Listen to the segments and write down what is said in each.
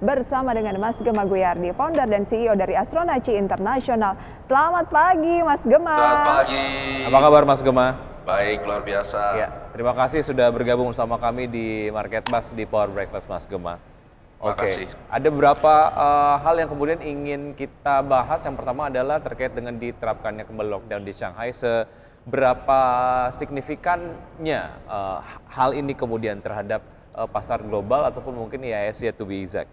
bersama dengan Mas Gema Guyardi, founder dan CEO dari Astronaci International. Selamat pagi Mas Gema. Selamat pagi. Apa kabar Mas Gema? Baik, luar biasa. Ya, terima kasih sudah bergabung bersama kami di Market Bus di Power Breakfast Mas Gema. Oke, ada beberapa hal yang kemudian ingin kita bahas. Yang pertama adalah terkait dengan diterapkannya kembali lockdown di Shanghai. Seberapa signifikannya hal ini kemudian terhadap pasar global ataupun mungkin IHSG to be exact?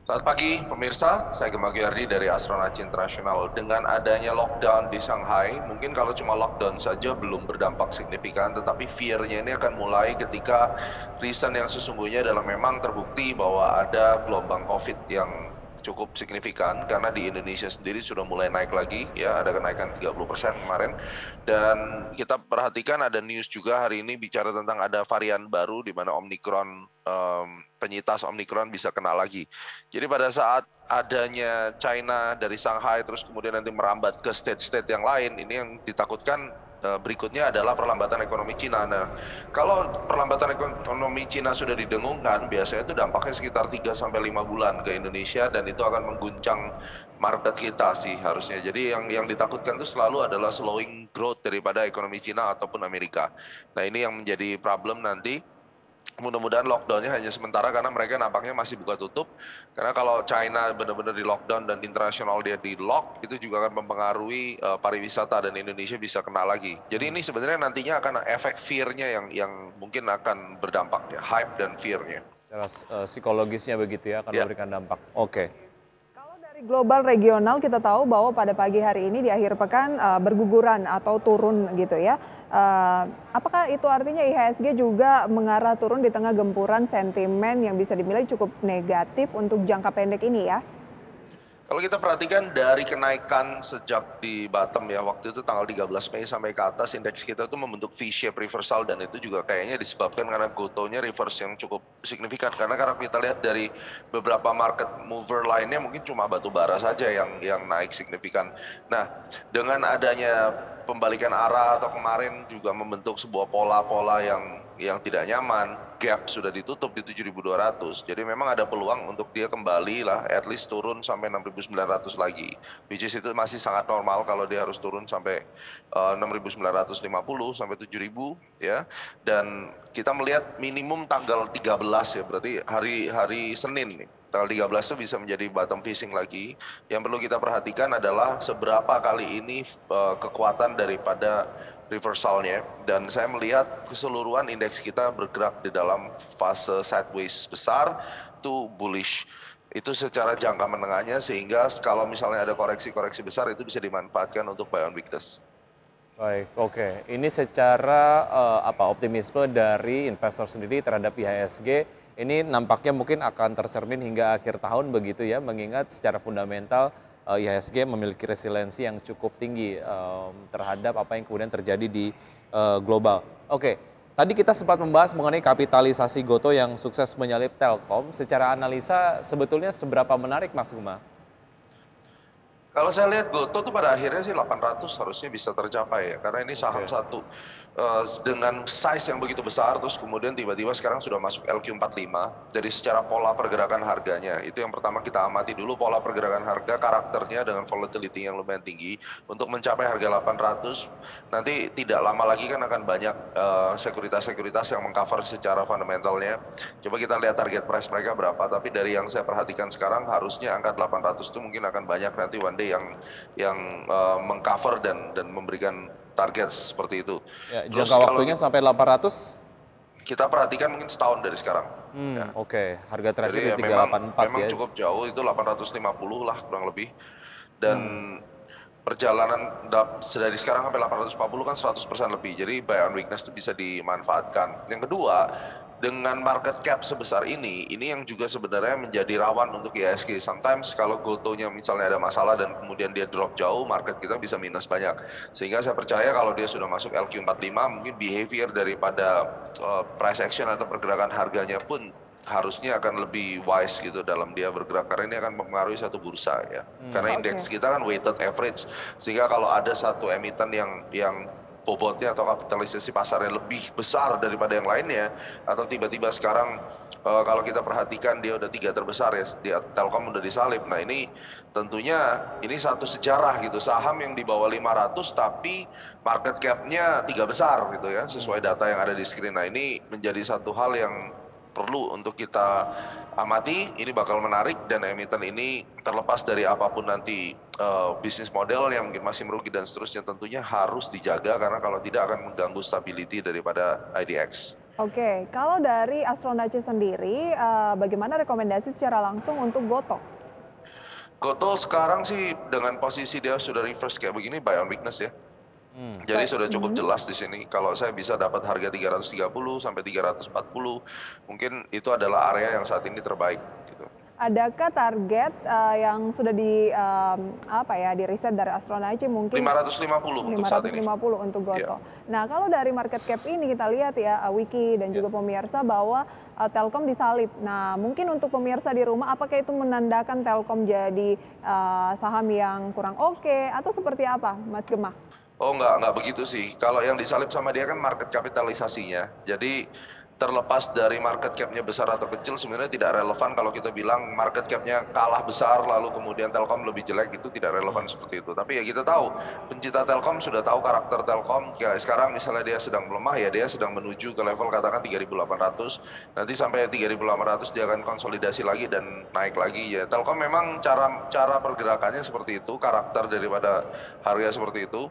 Selamat pagi pemirsa, saya Gema Guyardi dari Astronaci International. Dengan adanya lockdown di Shanghai, mungkin kalau cuma lockdown saja belum berdampak signifikan, tetapi fear-nya ini akan mulai ketika reason yang sesungguhnya adalah memang terbukti bahwa ada gelombang COVID yang cukup signifikan, karena di Indonesia sendiri sudah mulai naik lagi, ya ada kenaikan 30% kemarin. Dan kita perhatikan ada news juga hari ini bicara tentang ada varian baru di mana Omicron, penyintas Omicron bisa kena lagi. Jadi pada saat adanya China dari Shanghai terus kemudian nanti merambat ke state-state yang lain, ini yang ditakutkan berikutnya adalah perlambatan ekonomi Cina. Nah, kalau perlambatan ekonomi Cina sudah didengungkan, biasanya itu dampaknya sekitar 3-5 bulan ke Indonesia dan itu akan mengguncang market kita sih harusnya. Jadi yang ditakutkan itu selalu adalah slowing growth daripada ekonomi Cina ataupun Amerika. Nah, ini yang menjadi problem nanti. Mudah-mudahan lockdownnya hanya sementara karena mereka nampaknya masih buka tutup. Karena kalau China benar-benar di lockdown dan internasional dia di lock, itu juga akan mempengaruhi pariwisata dan Indonesia bisa kena lagi. Jadi ini sebenarnya nantinya akan efek fear-nya yang mungkin akan berdampak ya, hype dan fear-nya. Secara psikologisnya begitu ya, akan memberikan dampak. Oke. Global regional kita tahu bahwa pada pagi hari ini di akhir pekan berguguran atau turun gitu ya. Apakah itu artinya IHSG juga mengarah turun di tengah gempuran sentimen yang bisa dinilai cukup negatif untuk jangka pendek ini ya? Kalau kita perhatikan dari kenaikan sejak di bottom ya, waktu itu tanggal 13 Mei sampai ke atas, indeks kita itu membentuk V-shape reversal dan itu juga kayaknya disebabkan karena gotonya reverse yang cukup signifikan. Karena kita lihat dari beberapa market mover lainnya mungkin cuma batu bara saja yang naik signifikan. Nah, dengan adanya pembalikan arah atau kemarin juga membentuk sebuah pola-pola yang tidak nyaman, gap sudah ditutup di 7.200, jadi memang ada peluang untuk dia kembali lah, at least turun sampai 6.900 lagi, which is itu masih sangat normal kalau dia harus turun sampai 6.950 sampai 7.000 ya, dan kita melihat minimum tanggal 13 ya, berarti hari Senin nih. Tanggal 13 itu bisa menjadi bottom fishing lagi. Yang perlu kita perhatikan adalah seberapa kali ini kekuatan daripada reversalnya, dan saya melihat keseluruhan indeks kita bergerak di dalam fase sideways besar to bullish. Itu secara jangka menengahnya, sehingga kalau misalnya ada koreksi-koreksi besar itu bisa dimanfaatkan untuk buy on weakness. Baik, oke. Ini secara optimisme dari investor sendiri terhadap IHSG ini nampaknya mungkin akan tercermin hingga akhir tahun begitu ya, mengingat secara fundamental IHSG memiliki resiliensi yang cukup tinggi terhadap apa yang kemudian terjadi di global. Oke, tadi kita sempat membahas mengenai kapitalisasi Gotoh yang sukses menyalip Telkom. Secara analisa sebetulnya seberapa menarik Mas Gema? Kalau saya lihat Gotoh tuh pada akhirnya sih 800 harusnya bisa tercapai ya, karena ini saham satu dengan size yang begitu besar, terus kemudian tiba-tiba sekarang sudah masuk LQ45. Jadi secara pola pergerakan harganya, itu yang pertama kita amati dulu pola pergerakan harga, karakternya dengan volatility yang lumayan tinggi. Untuk mencapai harga 800, nanti tidak lama lagi kan akan banyak sekuritas-sekuritas yang mengcover secara fundamentalnya. Coba kita lihat target price mereka berapa, tapi dari yang saya perhatikan sekarang harusnya angka 800 itu mungkin akan banyak nanti one day yang mengcover dan memberikan target seperti itu. Ya, jangka waktunya sampai 800? Kita perhatikan mungkin setahun dari sekarang. Ya. Oke, harga terakhir di 384 memang ya. Cukup jauh, itu 850 lah kurang lebih. Dan perjalanan dari sekarang sampai 840 kan 100% lebih. Jadi buy on weakness itu bisa dimanfaatkan. Yang kedua, dengan market cap sebesar ini yang juga sebenarnya menjadi rawan untuk IHSG. Sometimes kalau Gotohnya misalnya ada masalah dan kemudian dia drop jauh, market kita bisa minus banyak. Sehingga saya percaya kalau dia sudah masuk LQ45, mungkin behavior daripada price action atau pergerakan harganya pun harusnya akan lebih wise gitu dalam dia bergerak, karena ini akan mempengaruhi satu bursa ya. Karena indeks kita kan weighted average, sehingga kalau ada satu emiten yang bobotnya atau kapitalisasi pasarnya lebih besar daripada yang lainnya, atau tiba-tiba sekarang kalau kita perhatikan dia udah 3 terbesar ya, Telkom udah disalip. Nah ini tentunya ini satu sejarah gitu, saham yang di bawah 500 tapi market cap-nya 3 besar gitu ya, sesuai data yang ada di screen. Nah ini menjadi satu hal yang perlu untuk kita amati, ini bakal menarik dan emiten ini terlepas dari apapun nanti bisnis model yang mungkin masih merugi dan seterusnya tentunya harus dijaga karena kalau tidak akan mengganggu stability daripada IDX. Oke, kalau dari Astronaci sendiri, bagaimana rekomendasi secara langsung untuk Gotoh? Gotoh sekarang sih dengan posisi dia sudah reverse kayak begini buy on weakness ya. Jadi sudah cukup jelas di sini. Kalau saya bisa dapat harga 330 sampai 340, mungkin itu adalah area yang saat ini terbaik. Gitu. Adakah target yang sudah di riset dari Astronaci mungkin 550 untuk saat ini. 550 untuk Gotoh. Nah, kalau dari market cap ini kita lihat ya, Wiki dan juga pemirsa bahwa Telkom disalip. Nah, mungkin untuk pemirsa di rumah, apakah itu menandakan Telkom jadi saham yang kurang oke atau seperti apa, Mas Gemah? Oh enggak begitu sih. Kalau yang disalip sama dia kan market kapitalisasinya. Jadi terlepas dari market cap-nya besar atau kecil sebenarnya tidak relevan kalau kita bilang market cap-nya kalah besar lalu kemudian Telkom lebih jelek, itu tidak relevan seperti itu. Tapi ya kita tahu pencinta Telkom sudah tahu karakter Telkom. Ya, sekarang misalnya dia sedang melemah ya dia sedang menuju ke level katakan 3.800. Nanti sampai 3.800 dia akan konsolidasi lagi dan naik lagi ya. Telkom memang cara pergerakannya seperti itu, karakter daripada harga seperti itu.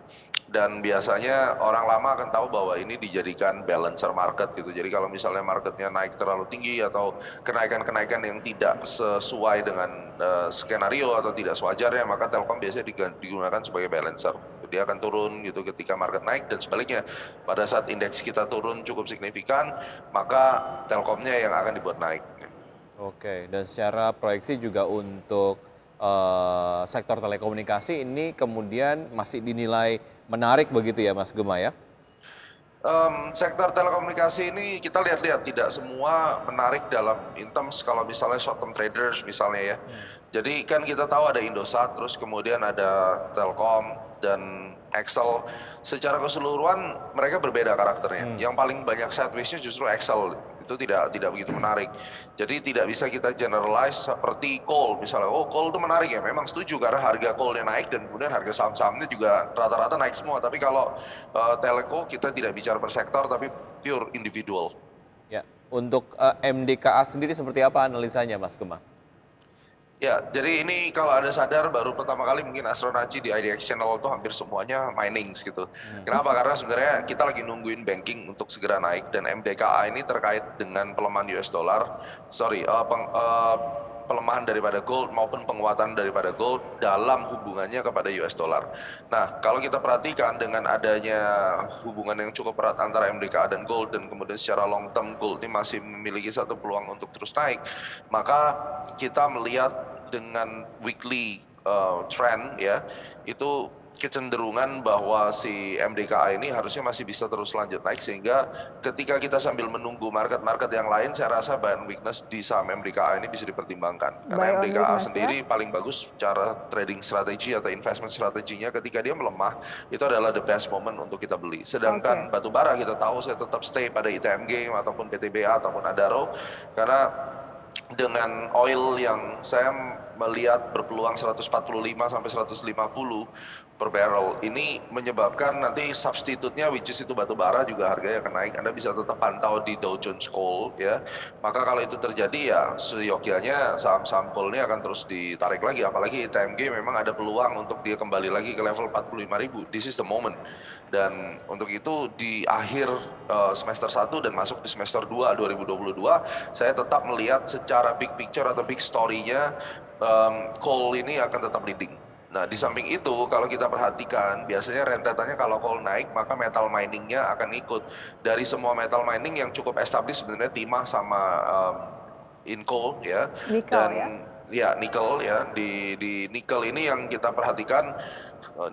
Dan biasanya orang lama akan tahu bahwa ini dijadikan balancer market gitu. Jadi kalau misalnya marketnya naik terlalu tinggi atau kenaikan-kenaikan yang tidak sesuai dengan skenario atau tidak sewajarnya, maka Telkom biasanya digunakan sebagai balancer. Dia akan turun gitu ketika market naik dan sebaliknya. Pada saat indeks kita turun cukup signifikan, maka Telkomnya yang akan dibuat naik. Oke, dan secara proyeksi juga untuk sektor telekomunikasi ini kemudian masih dinilai menarik begitu ya Mas Gemah ya? Sektor telekomunikasi ini kita lihat-lihat tidak semua menarik dalam in terms kalau misalnya short term traders misalnya ya. Jadi kan kita tahu ada Indosat, terus kemudian ada Telkom dan Excel. Secara keseluruhan mereka berbeda karakternya. Yang paling banyak sideways-nya justru Excel. Itu tidak begitu menarik. Jadi tidak bisa kita generalize seperti coal misalnya. Oh, coal itu menarik ya. Memang setuju karena harga coalnya naik dan kemudian harga saham-sahamnya juga rata-rata naik semua. Tapi kalau telco kita tidak bicara per sektor tapi pure individual. Ya, untuk MDKA sendiri seperti apa analisanya Mas Gemah? Ya, jadi ini kalau Anda sadar baru pertama kali mungkin Astronaci di IDX Channel itu hampir semuanya mining gitu. Kenapa? Karena sebenarnya kita lagi nungguin banking untuk segera naik dan MDKA ini terkait dengan pelemahan US dollar, pelemahan daripada gold maupun penguatan daripada gold dalam hubungannya kepada US dollar. Nah, kalau kita perhatikan dengan adanya hubungan yang cukup erat antara MDKA dan gold dan kemudian secara long term gold ini masih memiliki satu peluang untuk terus naik, maka kita melihat dengan weekly trend ya, itu kecenderungan bahwa si MDKA ini harusnya masih bisa terus lanjut naik sehingga ketika kita sambil menunggu market-market yang lain, saya rasa buy on weakness di saham MDKA ini bisa dipertimbangkan. Karena MDKA sendiri paling bagus cara trading strategi atau investment strateginya ketika dia melemah, itu adalah the best moment untuk kita beli. Sedangkan batu bara kita tahu saya tetap stay pada ITMG ataupun PTBA ataupun Adaro karena dengan oil yang saya melihat berpeluang 145 sampai 150 per barrel ini menyebabkan nanti substitutnya which is itu batu bara juga harganya akan naik. Anda bisa tetap pantau di Dow Jones Coal ya. Maka kalau itu terjadi ya seyogyanya saham-saham coal ini akan terus ditarik lagi, apalagi TMG memang ada peluang untuk dia kembali lagi ke level 45.000. This is the moment. Dan untuk itu di akhir semester 1 dan masuk di semester 2 2022 saya tetap melihat secara big picture atau big story-nya coal ini akan tetap leading. Nah di samping itu kalau kita perhatikan biasanya rentetannya kalau coal naik maka metal miningnya akan ikut. Dari semua metal mining yang cukup established sebenarnya timah sama Inco ya. Nikel ya nikel ya, di nikel ini yang kita perhatikan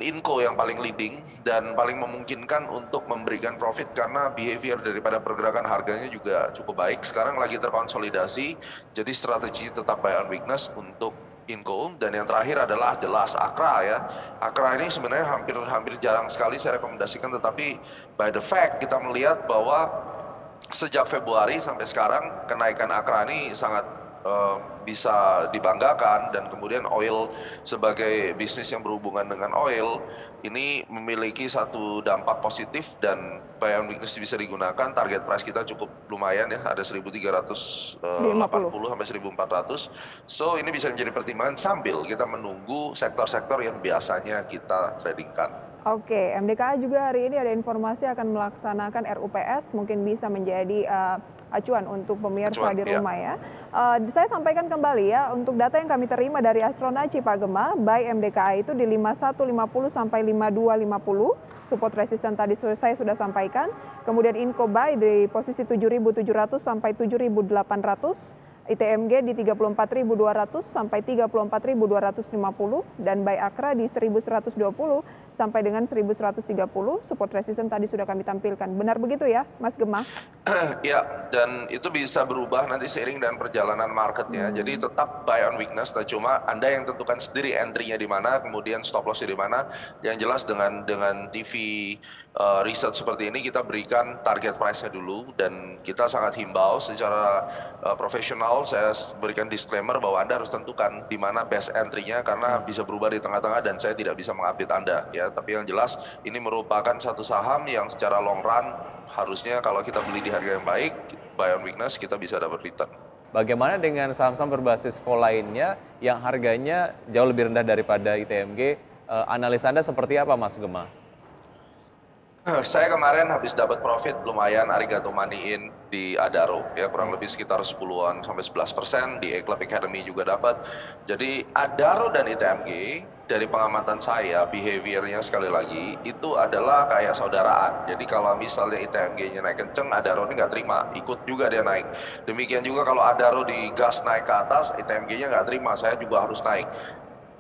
Inco yang paling leading dan paling memungkinkan untuk memberikan profit karena behavior daripada pergerakan harganya juga cukup baik. Sekarang lagi terkonsolidasi, jadi strategi tetap buy on weakness untuk Inco. Dan yang terakhir adalah jelas Akra ya. Akra ini sebenarnya hampir jarang sekali saya rekomendasikan, tetapi by the fact kita melihat bahwa sejak Februari sampai sekarang kenaikan Akra ini sangat bisa dibanggakan, dan kemudian oil sebagai bisnis yang berhubungan dengan oil ini memiliki satu dampak positif, dan buy on weakness bisa digunakan. Target price kita cukup lumayan ya, ada 1380 sampai 1400. So ini bisa menjadi pertimbangan sambil kita menunggu sektor-sektor yang biasanya kita tradingkan. Oke, MDKA juga hari ini ada informasi akan melaksanakan RUPS, mungkin bisa menjadi acuan untuk pemirsa di rumah ya. Saya sampaikan kembali ya, untuk data yang kami terima dari Astronaci Pak Gema, buy MDKA itu di 5150 sampai 5250, support resisten tadi saya sudah sampaikan. Kemudian Inco buy di posisi 7.700 sampai 7.800. ITMG di 34.200 sampai 34.250 dan buy Akra di 1.120 sampai dengan 1.130. Support resisten tadi sudah kami tampilkan. Benar begitu ya, Mas Gema? Ya, dan itu bisa berubah nanti seiring dengan perjalanan marketnya. Jadi tetap buy on weakness, cuma Anda yang tentukan sendiri entry-nya di mana, kemudian stop loss-nya di mana. Yang jelas dengan TV research seperti ini kita berikan target price-nya dulu, dan kita sangat himbau secara profesional. Saya berikan disclaimer bahwa Anda harus tentukan di mana best entry-nya, karena bisa berubah di tengah-tengah dan saya tidak bisa mengupdate Anda ya. Tapi yang jelas ini merupakan satu saham yang secara long run harusnya kalau kita beli di harga yang baik, buy on weakness, kita bisa dapat return. Bagaimana dengan saham-saham berbasis vol lainnya yang harganya jauh lebih rendah daripada ITMG? Analis Anda seperti apa, Mas Gema? Saya kemarin habis dapat profit lumayan Arigato Money-in di Adaro ya, kurang lebih sekitar 10-an sampai 11%, di Club Academy juga dapat. Jadi Adaro dan ITMG dari pengamatan saya behaviornya sekali lagi itu adalah kayak saudaraan. Jadi kalau misalnya ITMG-nya naik kenceng, Adaro ini nggak terima, ikut juga dia naik. Demikian juga kalau Adaro digas naik ke atas, ITMG-nya nggak terima, saya juga harus naik.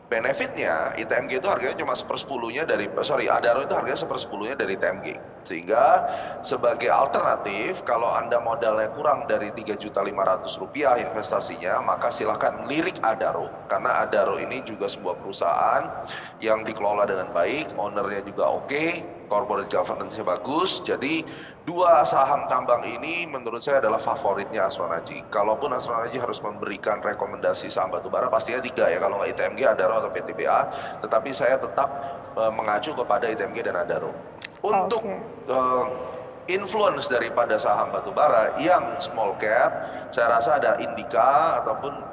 Benefitnya ITMG itu harganya cuma 1/10-nya dari, Adaro itu harganya 1/10-nya dari ITMG. Sehingga sebagai alternatif, kalau Anda modalnya kurang dari Rp3.500.000 investasinya, maka silahkan lirik Adaro. Karena Adaro ini juga sebuah perusahaan yang dikelola dengan baik, ownernya juga oke, corporate governance-nya bagus. Jadi dua saham tambang ini menurut saya adalah favoritnya Astronaci. Kalaupun Astronaci harus memberikan rekomendasi saham batubara, pastinya 3 ya, kalau nggak ITMG, Adaro atau PTBA. Tetapi saya tetap mengacu kepada ITMG dan Adaro. Untuk influence daripada saham batubara yang small cap, saya rasa ada Indika ataupun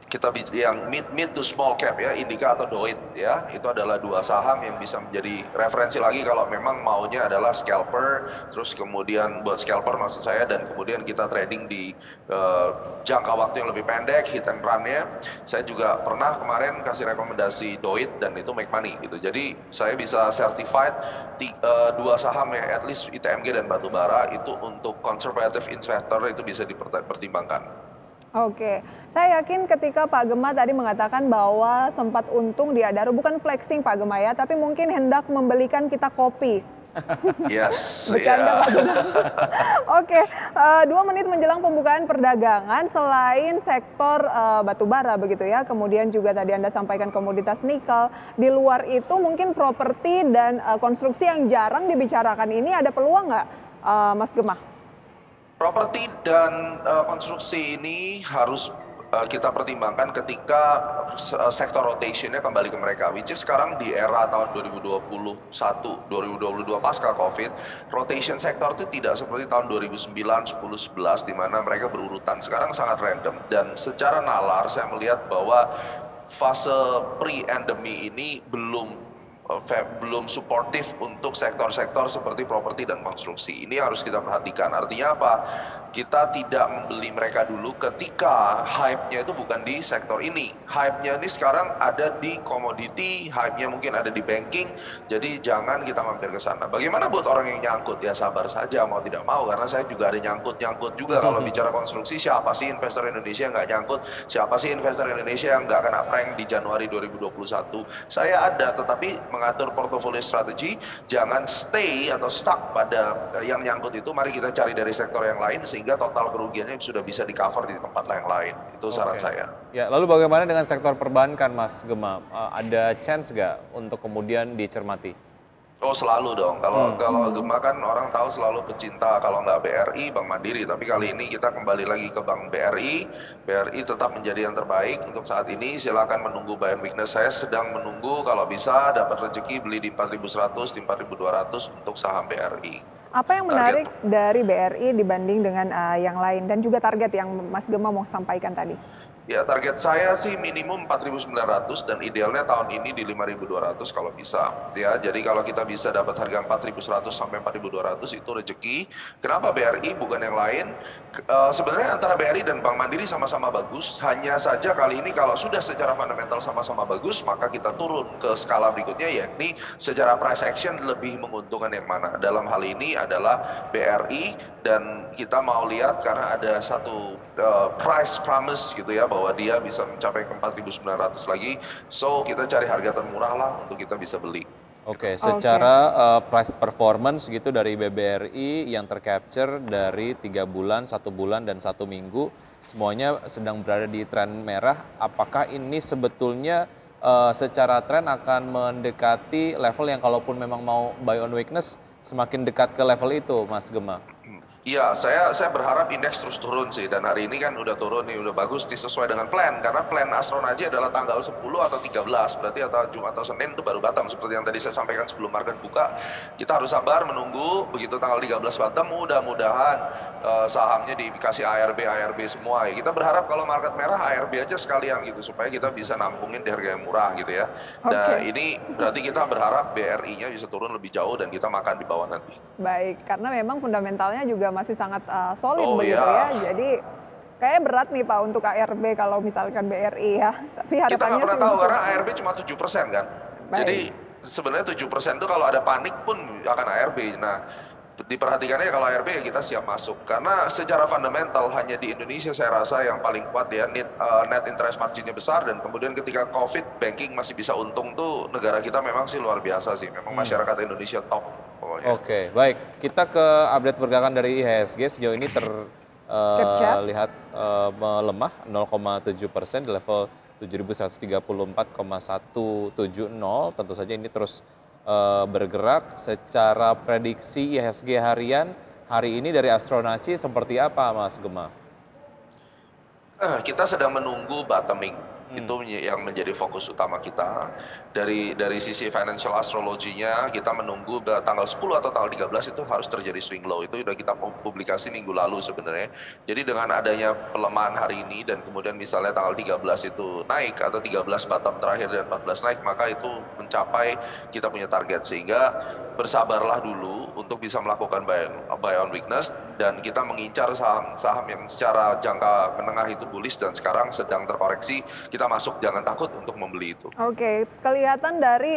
kita yang mid to small cap ya, Indika atau Doit ya, itu adalah dua saham yang bisa menjadi referensi lagi kalau memang maunya adalah scalper, terus kemudian buat scalper maksud saya, dan kemudian kita trading di jangka waktu yang lebih pendek, hit and run-nya. Saya juga pernah kemarin kasih rekomendasi Doit dan itu make money gitu. Jadi saya bisa certified dua saham ya, at least ITMG dan batubara itu untuk conservative investor itu bisa dipertimbangkan. Oke, saya yakin ketika Pak Gema tadi mengatakan bahwa sempat untung di Adaro, bukan flexing Pak Gema ya, tapi mungkin hendak membelikan kita kopi. Yes. Bercanda Pak Gema. Oke, 2 menit menjelang pembukaan perdagangan, selain sektor batubara begitu ya, kemudian juga tadi Anda sampaikan komoditas nikel, di luar itu mungkin properti dan konstruksi yang jarang dibicarakan ini ada peluang nggak, Mas Gema? Properti dan konstruksi ini harus kita pertimbangkan ketika sektor rotationnya kembali ke mereka, which is sekarang di era tahun 2021, 2022 pasca COVID, rotation sektor itu tidak seperti tahun 2009, 10, 11 di mana mereka berurutan. Sekarang sangat random, dan secara nalar saya melihat bahwa fase pre-endemi ini belum suportif untuk sektor-sektor seperti properti dan konstruksi. Ini harus kita perhatikan. Artinya apa? Kita tidak membeli mereka dulu ketika hype-nya itu bukan di sektor ini. Hype-nya ini sekarang ada di komoditi, hype-nya mungkin ada di banking, jadi jangan kita mampir ke sana. Bagaimana buat orang yang nyangkut? Ya sabar saja, mau tidak mau, karena saya juga ada nyangkut-nyangkut juga. Kalau bicara konstruksi, siapa sih investor Indonesia yang nggak nyangkut? Siapa sih investor Indonesia yang nggak kena prank di Januari 2021? Saya ada, tetapi mengatur portofolio strategi, jangan stay atau stuck pada yang nyangkut itu. Mari kita cari dari sektor yang lain sehingga total kerugiannya sudah bisa di cover di tempat yang lain. Itu saran saya. Ya, lalu bagaimana dengan sektor perbankan, Mas Gema? Ada chance nggak untuk kemudian dicermati? Oh selalu dong. Kalau Gema kan orang tahu selalu pecinta kalau nggak BRI, Bank Mandiri. Tapi kali ini kita kembali lagi ke Bank BRI. BRI tetap menjadi yang terbaik untuk saat ini. Silakan menunggu buy and weakness. Saya sedang menunggu kalau bisa dapat rezeki beli di 4.100, di 4.200 untuk saham BRI. Apa yang Target menarik dari BRI dibanding dengan yang lain dan juga target yang Mas Gema mau sampaikan tadi? Ya, target saya sih minimum 4.900 dan idealnya tahun ini di 5.200 kalau bisa. Ya, jadi kalau kita bisa dapat harga 4.100 sampai 4.200 itu rezeki. Kenapa BRI bukan yang lain? Sebenarnya antara BRI dan Bank Mandiri sama-sama bagus. Hanya saja kali ini kalau sudah secara fundamental sama-sama bagus, maka kita turun ke skala berikutnya, yakni secara price action lebih menguntungkan yang mana. Dalam hal ini adalah BRI, dan kita mau lihat karena ada satu price promise gitu ya, bahwa dia bisa mencapai ke 4.900 lagi. So kita cari harga termurah lah untuk kita bisa beli. Oke, secara price performance gitu dari BBRI yang tercapture dari 3 bulan, 1 bulan, dan 1 minggu, semuanya sedang berada di tren merah. Apakah ini sebetulnya secara tren akan mendekati level yang kalaupun memang mau buy on weakness, semakin dekat ke level itu, Mas Gema? Iya, saya berharap indeks terus turun sih, dan hari ini kan udah turun nih, udah bagus sesuai dengan plan, karena plan Astronaci adalah tanggal 10 atau 13, berarti atau Jumat atau Senin itu baru bottom, seperti yang tadi saya sampaikan sebelum market buka. Kita harus sabar menunggu, begitu tanggal 13 bottom, mudah-mudahan sahamnya dikasih ARB semua ya. Kita berharap kalau market merah ARB aja sekalian gitu, supaya kita bisa nampungin di harga yang murah gitu ya. Nah ini berarti kita berharap BRI-nya bisa turun lebih jauh dan kita makan di bawah nanti. Baik, karena memang fundamentalnya juga masih sangat solid Oh begitu iya. ya. Jadi kayak berat nih Pak untuk ARB kalau misalkan BRI ya. Tapi Kita harapannya nggak pernah sih tahu untuk karena ARB cuma 7% kan. baik. Jadi sebenarnya 7% itu kalau ada panik pun akan ARB. Nah, diperhatikannya kalau ARB ya kita siap masuk. Karena secara fundamental hanya di Indonesia saya rasa yang paling kuat ya, net interest marginnya besar, dan kemudian ketika COVID banking masih bisa untung tuh negara kita memang sih luar biasa sih. Memang masyarakat Indonesia top pokoknya. Oke, baik. Kita ke update pergerakan dari IHSG. Sejauh ini Capture. terlihat melemah 0,7% di level 7.134,170. Tentu saja ini terus bergerak. Secara prediksi IHSG harian hari ini dari Astronaci seperti apa, Mas Gema? Kita sedang menunggu bottoming. Itu yang menjadi fokus utama kita. Dari sisi financial astrology-nya, kita menunggu tanggal 10 atau tanggal 13 itu harus terjadi swing low. Itu sudah kita publikasi minggu lalu sebenarnya. Jadi dengan adanya pelemahan hari ini dan kemudian misalnya tanggal 13 itu naik atau 13 bottom terakhir dan 14 naik, maka itu mencapai kita punya target. Sehingga bersabarlah dulu untuk bisa melakukan buy on weakness, dan kita mengincar saham-saham yang secara jangka menengah itu bullish dan sekarang sedang terkoreksi. Kita masuk, jangan takut untuk membeli itu. Oke, kelihatan dari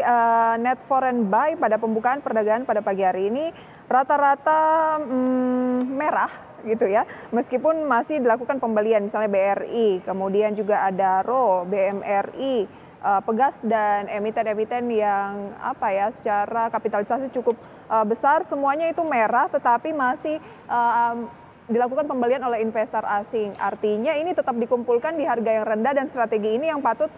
net foreign buy pada pembukaan perdagangan pada pagi hari ini rata-rata merah gitu ya. Meskipun masih dilakukan pembelian misalnya BRI, kemudian juga ada RO, BMRI, Pegas, dan emiten-emiten yang apa ya secara kapitalisasi cukup besar, semuanya itu merah tetapi masih dilakukan pembelian oleh investor asing. Artinya ini tetap dikumpulkan di harga yang rendah dan strategi ini yang patut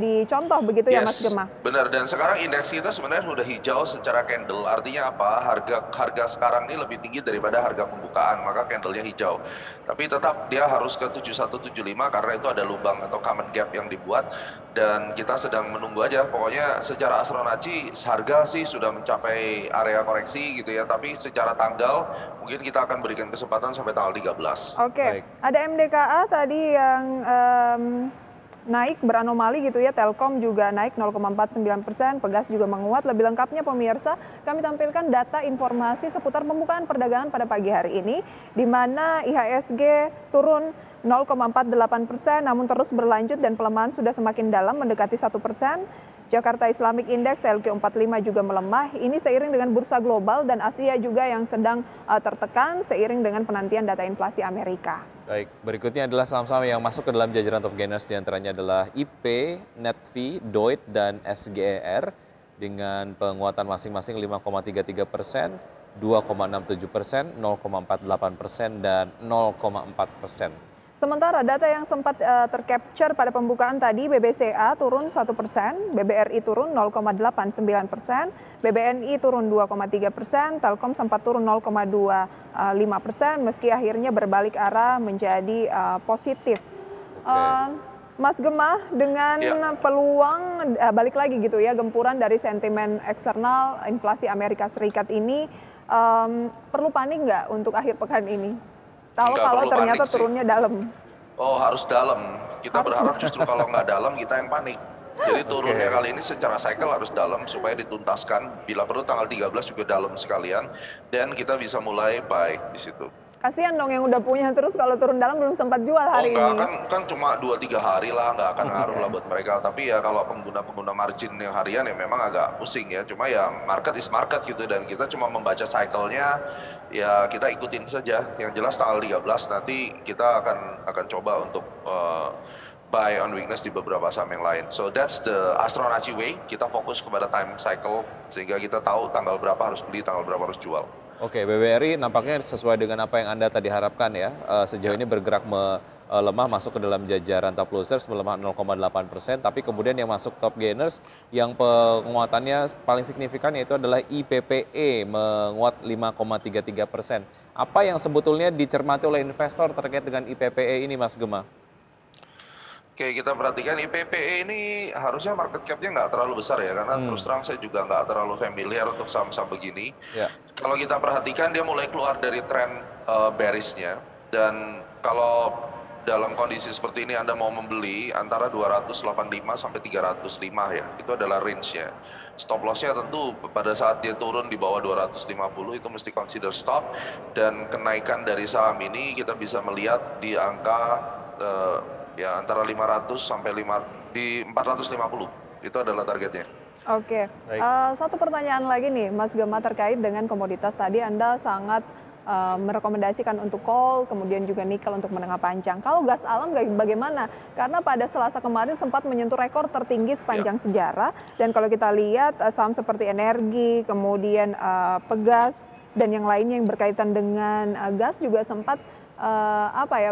dicontoh begitu ya Mas Gema? Benar, dan sekarang indeks kita sebenarnya sudah hijau secara candle. Artinya apa? Harga sekarang ini lebih tinggi daripada harga pembukaan, maka candlenya hijau. Tapi tetap dia harus ke 7175 karena itu ada lubang atau common gap yang dibuat, dan kita sedang menunggu aja. Pokoknya secara Astronaci harga sih sudah mencapai area koreksi gitu ya, tapi secara tanggal mungkin kita akan berikan kesempatan sampai tanggal 13. Oke, ada MDKA tadi yang naik beranomali gitu ya, Telkom juga naik 0,49%, Pegas juga menguat. Lebih lengkapnya pemirsa, kami tampilkan data informasi seputar pembukaan perdagangan pada pagi hari ini, di mana IHSG turun 0,48%, namun terus berlanjut dan pelemahan sudah semakin dalam mendekati 1%. Jakarta Islamic Index LQ45 juga melemah. Ini seiring dengan bursa global dan Asia juga yang sedang tertekan seiring dengan penantian data inflasi Amerika. Baik, berikutnya adalah saham-saham yang masuk ke dalam jajaran top gainers, diantaranya adalah IP, Netvi, Doit, dan SGER dengan penguatan masing-masing 5,33%, 2,67%, 0,48%, dan 0,4%. Sementara data yang sempat tercapture pada pembukaan tadi, BBCA turun 1%, BBRI turun 0,89%, BBNI turun 2,3%, Telkom sempat turun 0,25%, meski akhirnya berbalik arah menjadi positif. Mas Gemma, dengan peluang balik lagi gitu ya, gempuran dari sentimen eksternal inflasi Amerika Serikat ini, perlu panik nggak untuk akhir pekan ini? Kalau ternyata turunnya dalam. Oh, harus dalam. Kita berharap justru kalau nggak dalam kita yang panik. Jadi turunnya kali ini secara cycle harus dalam supaya dituntaskan. Bila perlu tanggal 13 juga dalam sekalian. Dan kita bisa mulai buy di situ. Kasihan dong yang udah punya, terus kalau turun dalam belum sempat jual hari ini. Kan cuma 2-3 hari lah, nggak akan ngaruh lah buat mereka. Tapi ya kalau pengguna margin yang harian ya memang agak pusing ya. Cuma ya market is market gitu, dan kita cuma membaca cycle-nya, ya kita ikutin saja. Yang jelas tanggal 13 nanti kita akan coba untuk buy on weakness di beberapa saham yang lain. So that's the Astronaci way. Kita fokus kepada time cycle sehingga kita tahu tanggal berapa harus beli, tanggal berapa harus jual. Oke, BBRI nampaknya sesuai dengan apa yang Anda tadi harapkan ya. Sejauh ini bergerak melemah masuk ke dalam jajaran top losers melemah 0,8%, tapi kemudian yang masuk top gainers yang penguatannya paling signifikan yaitu adalah IPPE menguat 5,33%. Apa yang sebetulnya dicermati oleh investor terkait dengan IPPE ini, Mas Gemma? Oke, kita perhatikan IPPE ini harusnya market cap-nya nggak terlalu besar ya, karena terus terang saya juga nggak terlalu familiar untuk saham-saham begini. Kalau kita perhatikan dia mulai keluar dari tren bearish-nya, dan kalau dalam kondisi seperti ini Anda mau membeli antara 285 sampai 305 ya, itu adalah range-nya. Stop loss-nya tentu pada saat dia turun di bawah 250 itu mesti consider stop, dan kenaikan dari saham ini kita bisa melihat di angka ya antara 500 sampai 450, itu adalah targetnya. Oke, satu pertanyaan lagi nih Mas Gemma terkait dengan komoditas tadi Anda sangat merekomendasikan untuk coal, kemudian juga nikel untuk menengah panjang. Kalau gas alam bagaimana? Karena pada Selasa kemarin sempat menyentuh rekor tertinggi sepanjang sejarah, dan kalau kita lihat saham seperti energi, kemudian pegas, dan yang lainnya yang berkaitan dengan gas juga sempat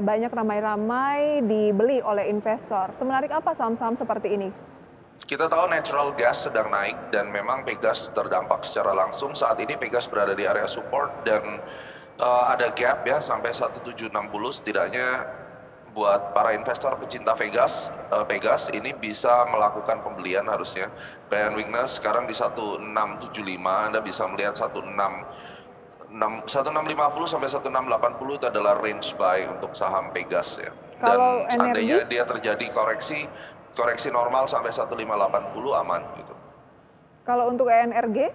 banyak ramai-ramai dibeli oleh investor. Semenarik apa saham-saham seperti ini? Kita tahu natural gas sedang naik dan memang Pegas terdampak secara langsung. Saat ini Pegas berada di area support dan ada gap ya sampai 1760. Setidaknya buat para investor pecinta Pegas ini bisa melakukan pembelian harusnya. Buy on weakness sekarang di 1675, Anda bisa melihat 1650 sampai 1680 itu adalah range buy untuk saham Pegas ya. Dan seandainya dia terjadi koreksi normal sampai 1580 aman gitu. Kalau untuk ENRG?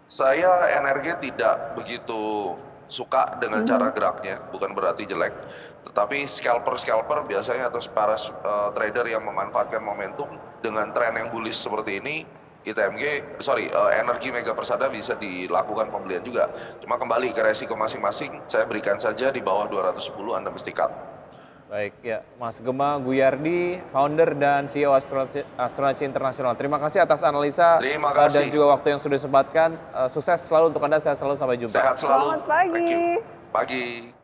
Saya ENRG tidak begitu suka dengan cara geraknya, bukan berarti jelek. Tetapi scalper biasanya atau para trader yang memanfaatkan momentum dengan tren yang bullish seperti ini, Energi Mega Persada bisa dilakukan pembelian juga. Cuma kembali ke resiko masing-masing, saya berikan saja di bawah 210 Anda mesti cut. Baik ya, Mas Gemma Guyardi, founder dan CEO Astronaci Internasional. Terima kasih atas analisa dan juga waktu yang sudah disempatkan. Sukses selalu untuk Anda, sehat selalu, sampai jumpa. Sehat selalu. Selamat pagi. Pagi.